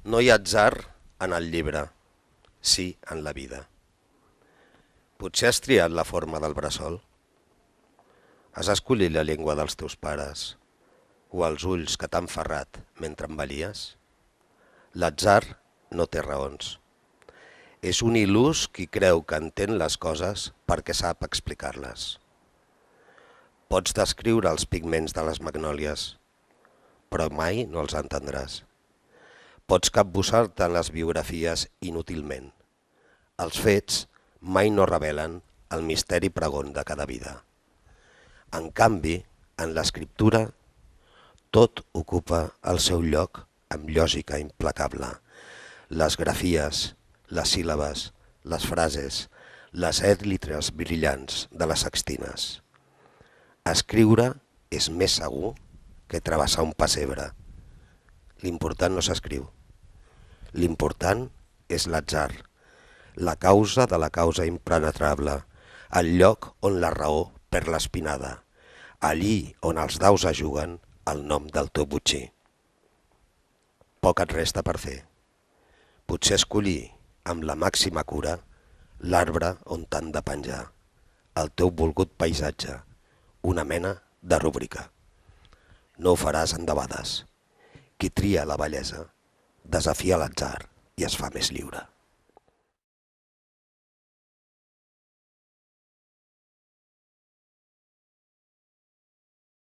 No hi ha atzar en el llibre, sí en la vida. Potser has triat la forma del bressol? Has escollit la llengua dels teus pares o els ulls que t'han ferrat mentre envellies? L'atzar no té raons. És un il·lús qui creu que entén les coses perquè sap explicar-les. Pots descriure els pigments de les magnòlies, però mai no els entendràs. Pots capbussar-te en les biografies inútilment. Els fets mai no revelen el misteri pregon de cada vida. En canvi, en l'escriptura, tot ocupa el seu lloc amb lògica implacable. Les grafies, les síl·labes, les frases, les èlitres brillants de les sextines. Escriure és més segur que travessar un pessebre. L'important no s'escriu. L'important és l'atzar, la causa de la causa impenetrable, el lloc on la raó perd l'espinada, allí on els daus es juguen el nom del teu botxí. Poc et resta per fer. Potser escollir, amb la màxima cura, l'arbre on t'han de penjar, el teu volgut paisatge, una mena de rúbrica. No ho faràs endebades. Qui tria la bellesa desafia l'atzar i es fa més lliure.